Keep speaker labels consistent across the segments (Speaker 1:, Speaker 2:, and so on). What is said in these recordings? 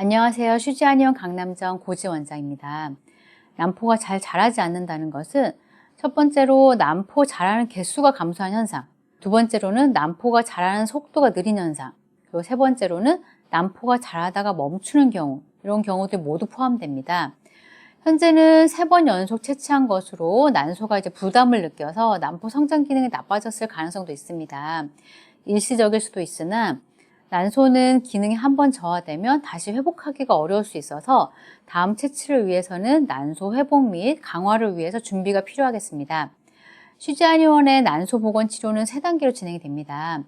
Speaker 1: 안녕하세요. 휴지한의원 강남점 고지 원장입니다. 난포가 잘 자라지 않는다는 것은 첫 번째로 난포 자라는 개수가 감소한 현상, 두 번째로는 난포가 자라는 속도가 느린 현상, 그리고 세 번째로는 난포가 자라다가 멈추는 경우, 이런 경우들 모두 포함됩니다. 현재는 3번 연속 채취한 것으로 난소가 부담을 느껴서 난포 성장 기능이 나빠졌을 가능성도 있습니다. 일시적일 수도 있으나 난소는 기능이 한번 저하되면 다시 회복하기가 어려울 수 있어서 다음 채취를 위해서는 난소 회복 및 강화를 위해서 준비가 필요하겠습니다. 휴지한의원의 난소 복원 치료는 3단계로 진행이 됩니다.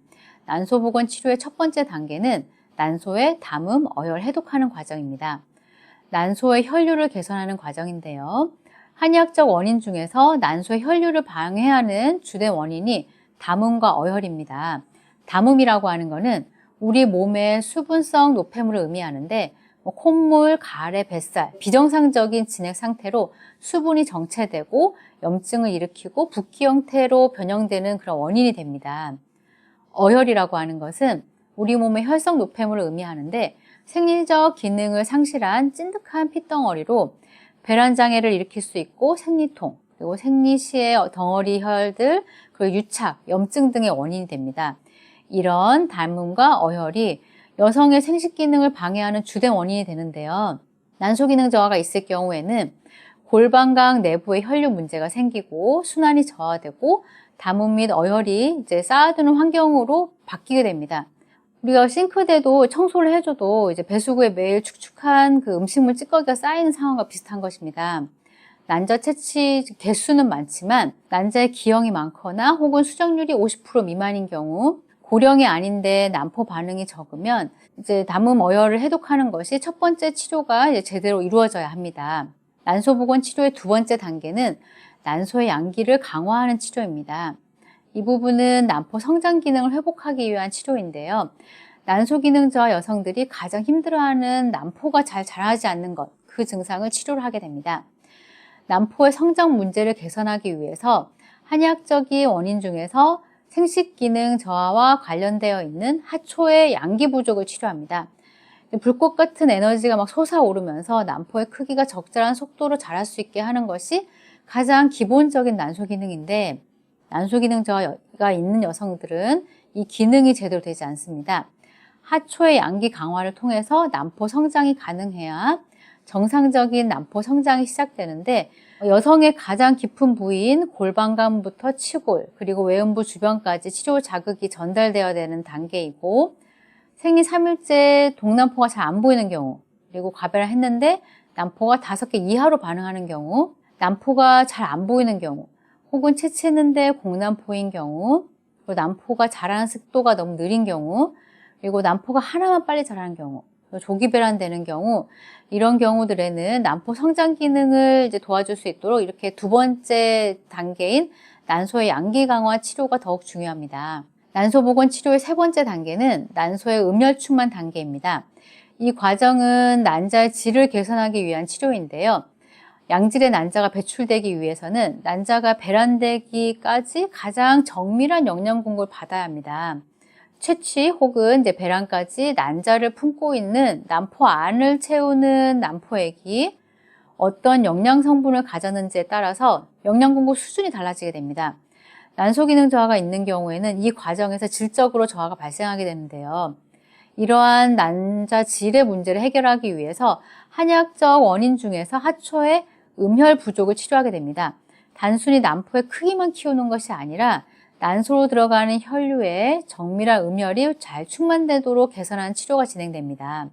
Speaker 1: 난소 복원 치료의 첫 번째 단계는 난소의 담음, 어혈, 해독하는 과정입니다. 난소의 혈류를 개선하는 과정인데요. 한의학적 원인 중에서 난소의 혈류를 방해하는 주된 원인이 담음과 어혈입니다. 담음이라고 하는 것은 우리 몸의 수분성 노폐물을 의미하는데 콧물, 가래, 뱃살, 비정상적인 진액 상태로 수분이 정체되고 염증을 일으키고 붓기 형태로 변형되는 그런 원인이 됩니다. 어혈이라고 하는 것은 우리 몸의 혈성 노폐물을 의미하는데 생리적 기능을 상실한 찐득한 핏덩어리로 배란장애를 일으킬 수 있고 생리통, 그리고 생리 시의 덩어리 혈들, 그리고 유착, 염증 등의 원인이 됩니다. 이런 담음과 어혈이 여성의 생식 기능을 방해하는 주된 원인이 되는데요. 난소 기능 저하가 있을 경우에는 골반강 내부에 혈류 문제가 생기고 순환이 저하되고 담음 및 어혈이 쌓아두는 환경으로 바뀌게 됩니다. 우리가 싱크대도 청소를 해줘도 배수구에 매일 축축한 그 음식물 찌꺼기가 쌓이는 상황과 비슷한 것입니다. 난자 채취 개수는 많지만 난자의 기형이 많거나 혹은 수정률이 50% 미만인 경우, 고령이 아닌데 난포 반응이 적으면 담음 어혈을 해독하는 것이 첫 번째 치료가 제대로 이루어져야 합니다. 난소 복원 치료의 두 번째 단계는 난소의 양기를 강화하는 치료입니다. 이 부분은 난포 성장 기능을 회복하기 위한 치료인데요. 난소 기능 저하 여성들이 가장 힘들어하는 난포가 잘 자라지 않는 것, 그 증상을 치료를 하게 됩니다. 난포의 성장 문제를 개선하기 위해서 한의학적인 원인 중에서 생식 기능 저하와 관련되어 있는 하초의 양기 부족을 치료합니다. 불꽃 같은 에너지가 막 솟아오르면서 난포의 크기가 적절한 속도로 자랄 수 있게 하는 것이 가장 기본적인 난소 기능인데, 난소 기능 저하가 있는 여성들은 이 기능이 제대로 되지 않습니다. 하초의 양기 강화를 통해서 난포 성장이 가능해야 정상적인 난포 성장이 시작되는데, 여성의 가장 깊은 부위인 골반감부터 치골, 그리고 외음부 주변까지 치료 자극이 전달되어야 되는 단계이고, 생리 3일째 동난포가 잘 안 보이는 경우, 그리고 과배를 했는데 난포가 5개 이하로 반응하는 경우, 난포가 잘 안 보이는 경우, 혹은 채취했는데 공난포인 경우, 그리고 난포가 자라는 속도가 너무 느린 경우, 그리고 난포가 하나만 빨리 자라는 경우, 조기 배란되는 경우, 이런 경우들에는 난포 성장 기능을 도와줄 수 있도록 이렇게 두 번째 단계인 난소의 양기 강화 치료가 더욱 중요합니다. 난소 복원 치료의 세 번째 단계는 난소의 음혈충만 단계입니다. 이 과정은 난자의 질을 개선하기 위한 치료인데요. 양질의 난자가 배출되기 위해서는 난자가 배란되기까지 가장 정밀한 영양 공급을 받아야 합니다. 채취 혹은 배란까지 난자를 품고 있는 난포 안을 채우는 난포액이 어떤 영양 성분을 가졌는지에 따라서 영양 공급 수준이 달라지게 됩니다. 난소 기능 저하가 있는 경우에는 이 과정에서 질적으로 저하가 발생하게 되는데요. 이러한 난자 질의 문제를 해결하기 위해서 한의학적 원인 중에서 하초의 음혈 부족을 치료하게 됩니다. 단순히 난포의 크기만 키우는 것이 아니라 난소로 들어가는 혈류에 정밀한 음혈이 잘 충만되도록 개선하는 치료가 진행됩니다.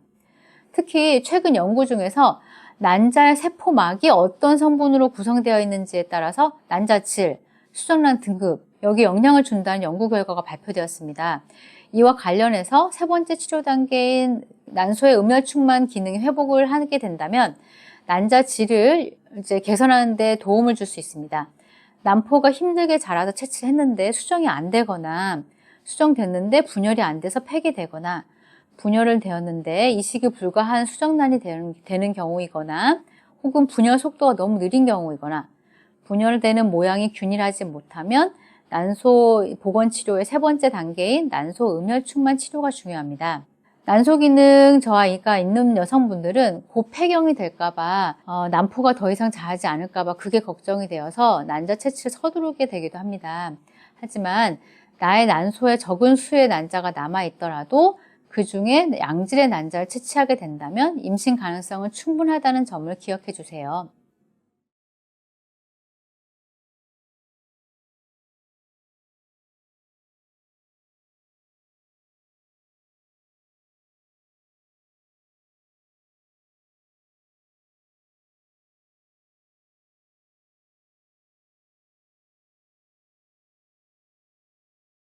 Speaker 1: 특히 최근 연구 중에서 난자의 세포막이 어떤 성분으로 구성되어 있는지에 따라서 난자 질, 수정란 등급, 여기에 영향을 준다는 연구 결과가 발표되었습니다. 이와 관련해서 세 번째 치료 단계인 난소의 음혈 충만 기능 회복을 하게 된다면 난자 질을 개선하는 데 도움을 줄 수 있습니다. 난포가 힘들게 자라서 채취했는데 수정이 안 되거나, 수정됐는데 분열이 안 돼서 폐기되거나, 분열을 되었는데 이식이 불가한 수정란이 되는 경우이거나, 혹은 분열 속도가 너무 느린 경우이거나, 분열되는 모양이 균일하지 못하면 난소 복원 치료의 세 번째 단계인 난소 음혈충만 치료가 중요합니다. 난소 기능 저하가 있는 여성분들은 고폐경이 될까봐 난포가 더 이상 자라지 않을까봐 그게 걱정이 되어서 난자 채취를 서두르게 되기도 합니다. 하지만 나의 난소에 적은 수의 난자가 남아있더라도 그 중에 양질의 난자를 채취하게 된다면 임신 가능성은 충분하다는 점을 기억해 주세요.